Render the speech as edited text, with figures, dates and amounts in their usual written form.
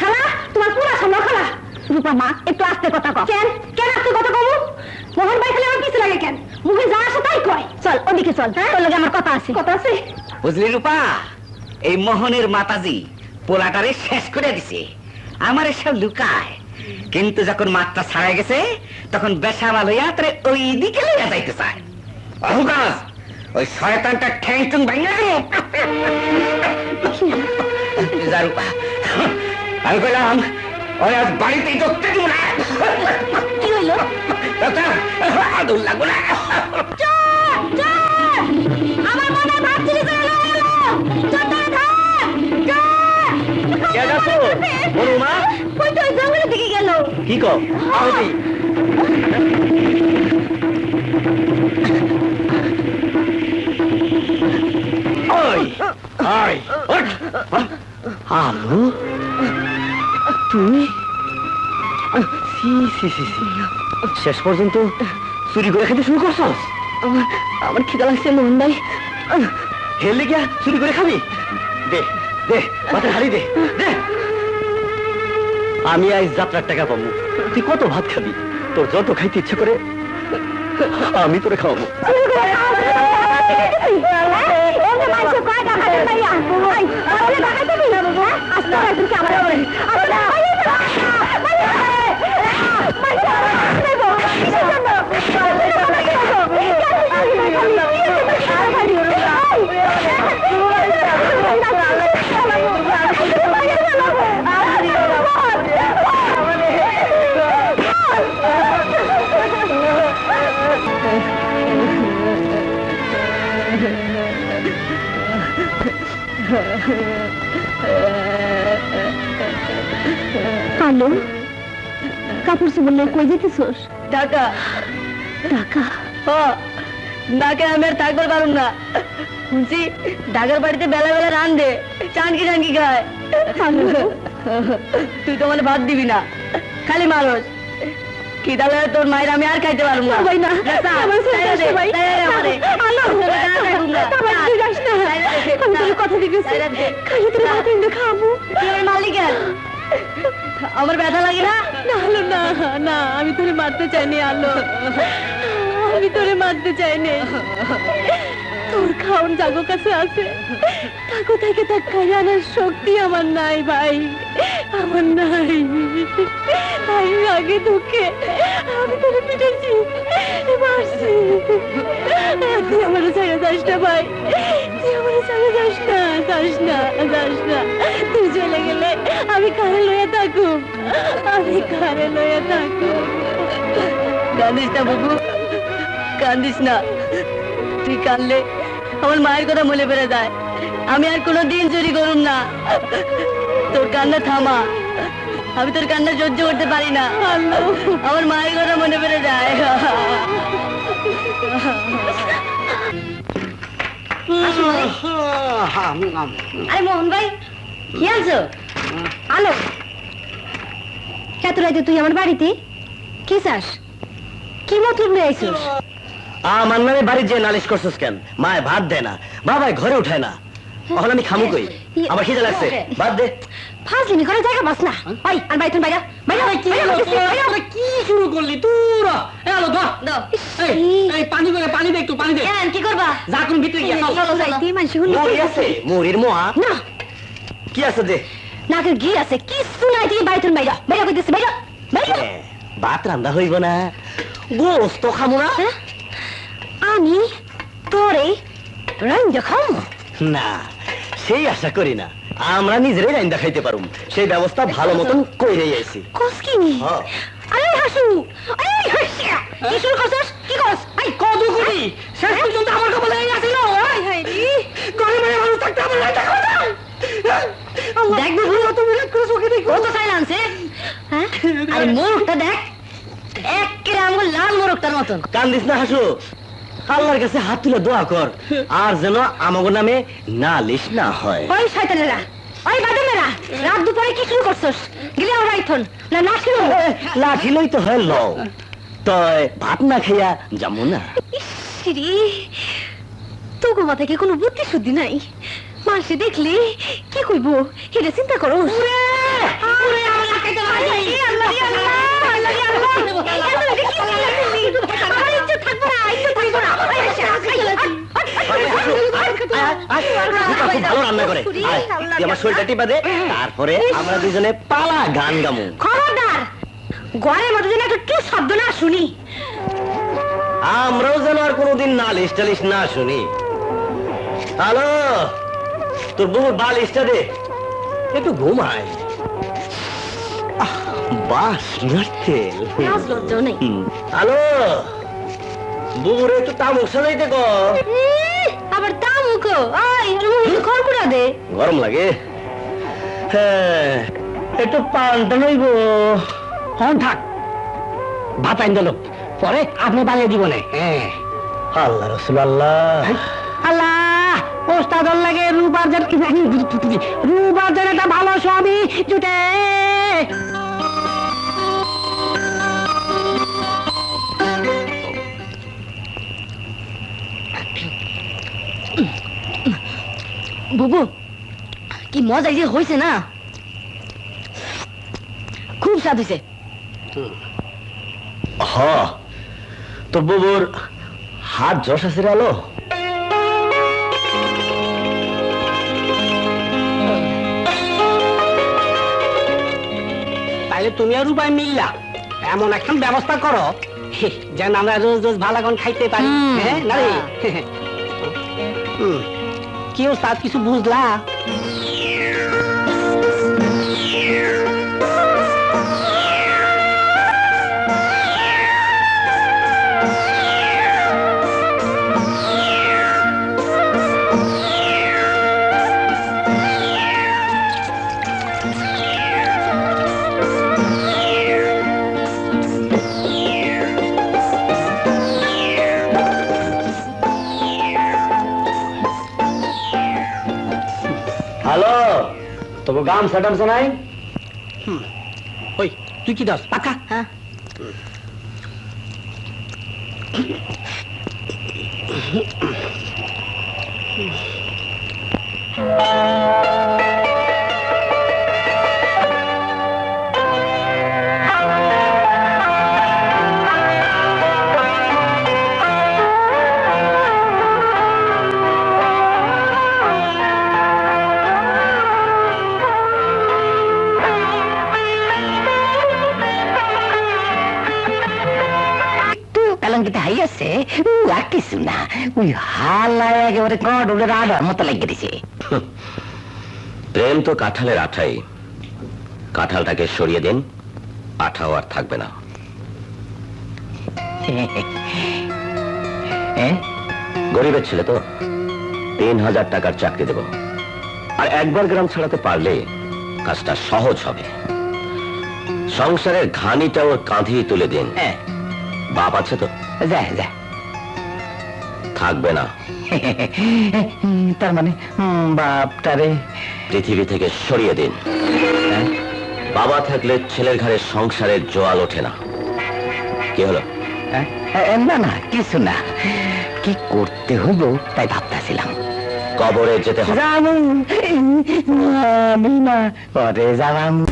খালা তোমার পুরা সামনে খালা। রূপা মা একটু আস্তে কথা কও। কেন কেন আস্তে কথা কও? মোহন ভাই খালি আমার পিছে লাগে কেন? মুখে যা আসে তাই কয়। চল ওদিকে চল, তোর লগে আমার কথা আছে। কথা আছে? বুঝলি রূপা, এই মোহনের মাতাজি পোলাটারে শেষ করে দিছে। আমার এসব লুকায়, কিন্তু যখন মাত্রা ছাড়াই গেছে তখন বেসামাল হইয়া তোরে ওই দিকে লইয়া যাইতে চায়। অহুকাস ওই শয়তানটা ঠ্যাং টুং ভাঙিয়া যা রূপা, আমি কইলাম ওই আজ বাড়িতেই ঢুকতে দিব না। কি হইলো? আদুর লাগবো না। আমার মনে ভাবছিলি যে এলো এলো চত্বরে থাক। কে যাচ্ছো বলু মা? কই তো জঙ্গলের দিকে গেল। কি কও? আহতি ওই ওই ওঠ। আলু তুই শেষ পর্যন্ত চুরি করে খেতে শুরু করছস? আমার খিদা লাগছে মোহন ভাই। হেললে গিয়া চুরি করে খাবি? দে দে মাথায় হাড়ি দে দে। আমি আজ যাত্রার টাকা পাবো, তুই কত ভাত খাবি? তোর যত খাইতে ইচ্ছে করে আমি তোরে খাওয়াবো। হ্যালো, কাপড় চোপড় নিয়ে কই যেতেছস? ঢাকা। টাকা? ঢাকা আমি আর থাকবার পারুম না। শুনছি ঢাকার বাড়িতে বেলা বেলা রান্ধে, চানকি চানকি খায়। তুই তো মানে ভাত দিবি না, খালি মানুষ। খিদা লাগে তোর মায়ের আমি আর খাইতে পারুম না। ভাই না, আমার ছেলে আসছে ভাই। কথা দিতেছি খালি তোর ভাত এনে খাবো। মালিকের আমার ব্যথা লাগে না? না না, আমি তোরে মারতে চাইনি আলো, আমি তোরে মারতে চাইনি। তোর খাওন জাগো কাছে আছে, তাকো থেকে তা খাই আনার শক্তি আমার নাই ভাই, আমার নাই। তাই আগে দুঃখে আমি তোরে পিটেছি, মারছি। তুই আমার ছেড়ে যাস না ভাই, তুই আমার ছেড়ে যাস না, যাস না, যাস না। তুই চলে গেলে আমি কারে লইয়া থাকুম, আমি কারে লইয়া থাকুম। কান্দিস না বাবু, কান্দিস না। তুই কানলে আমার মায়ের কথা মনে পড়ে যায়। আমি আর কোনোদিন চুরি করুম না। তোর কান্না থামা, আমি তোর কান্না সহ্য করতে পারি না। আমার মায়ের কথা মনে পড়ে যায়। আরে মোহন ভাই, কি আনছো? আলো, এত রাতে তুই আমার বাড়িতে কি চাস? কি মতলব নিয়ে আইছিস? আমার নামে বাড়ি যে নালিশ করছিস কেন? মায় ভাত দেয় না, বাবাই ঘরে উঠায় না, এখন আমি খামু কই? আমার খিদে লাগছে, ভাত দে। ফাজলিমি করে জায়গা বাস না। ভাই আর বাইতুন বাইরা বাইরা কি শুরু করলি তোরা? এলো দাও দাও, এই পানি করে পানি দে, একটু পানি দে। কি করবা? যা কোন ভিতরে গিয়া চলো যাইতে মানুষ হলো মুড়ি আছে, মুড়ির মোয়া না, কি আছে দে। নাকের ঘি আছে, কিছু নাই। তুই বাইতুন বাইরা বাইরা কইতেছি, বাইরা বাইরা। ভাত রান্দা হইব না, গোস্ত খামু না? আমি তোরে রাইন্দা খাও না, সেই আশা করি না। আমরা নিজেরাই রাইন্দা খাইতে পারুম, সেই ব্যবস্থা ভালো মতন কইরে আইছি। কসকিনি? আরে হাসু, আরে হাসিয়া কি শুরু করছস? কি করছ? আই কত করি শেষ পর্যন্ত আমার কপালে এই আসিল। হাই হাই রে, ঘরে মেয়ে মানুষ থাকতে আমার রাইতে খাওয়া না। দেখ বুবু, তুমি রাত করে চোখে দেখো কত চাই আনছে? হ্যাঁ? আরে মোরগটা দেখ, একেবারে আমার লাল মোরগটার মতন। কান্দিস না হাসু, আল্লাহর কাছে হাত তুলে দোয়া কর, আর যেন আমাগো নামে নালিশ না হয়। ওই শয়তানেরা, ওই বাদমেরা, রাত দুপুরে কি শুরু করছস? গিলে আমার রাইথন না না শুরু। লাঠি লই তো হয় লও, তয় ভাত না খাইয়া যামু না। ইসরি, তোগো মাথায় কি কোনো বুদ্ধি শুদ্ধি নাই? মাসে দেখলি কি কইব এটা চিন্তা করো। ভালো রান্না করে আয়, তুই আমার শরীরটা টিপা দে, তারপরে আমরা দুজনে পালা গান গামু। খবরদার ঘরের মধ্যে যেন একটু শব্দ না শুনি। আমরাও যেন আর কোনোদিন নালিশ টালিশ না শুনি। হ্যালো, তোর বউর বালিশটা দে, একটু ঘুমাই। বাস নারকেল। লাজ লজ্জাও নেই। হ্যালো, বুবুরে একটু তামুক সাজাইতে কো। আবার তা মুখো খড়কুড়া দে। গরম লাগে। হ্যাঁ, একটু পানটা নইব। হন থাক, ভাত আইন দিল, পরে আপনি বানিয়ে দিব না। হ্যাঁ, আল্লাহ রসুল আল্লাহ। আল্লাহ ওস্তাদর লাগে রূপার্জন কি রূপার্জন একটা ভালো স্বামী জুটে। বুবু কি মজা যে হয়েছে না, খুব স্বাদ হয়েছে। হ, তোর বুবুর হাত যশ আছে রে আলো। তাইলে তুমি আর রূপায় মিললা এমন একটা ব্যবস্থা করো যেন আমরা রোজ রোজ ভালাগন খাইতে পারি। হ্যাঁ না রে? কি ওস্তাদ কিছু বুঝলা? হ্যালো, তোকে গাম সাটাম শোনাই। ওই তুই কি দাস পাকা? হ্যাঁ পেলঙ্গিতে হাইয়াছে আর কিছু না, ওই হালায় একেবারে কড়ুলের আড়ার মতো লাগিয়ে দিছে। প্রেম তো কাঁঠালের আঠাই, কাঁঠালটাকে সরিয়ে দেন, আঠাও আর থাকবে না। গরিবের ছেলে তো, 3000 টাকার চাকরি দেব, আর একবার গ্রাম ছাড়াতে পারলে কাজটা সহজ হবে। সংসারের ঘানিটা ওর কাঁধে তুলে দিন। বাপ আছে তো? যা যা থাকবে না। তার মানে বাপটারে পৃথিবী থেকে সরিয়ে দিন। বাবা থাকলে ছেলের ঘরে সংসারের জোয়াল ওঠে না। কি হলো? না না কিছু না, কি করতে হইব তাই ভাবতেছিলাম। কবরে যেতে হবে। যাবো আমি না, পরে যাবাম।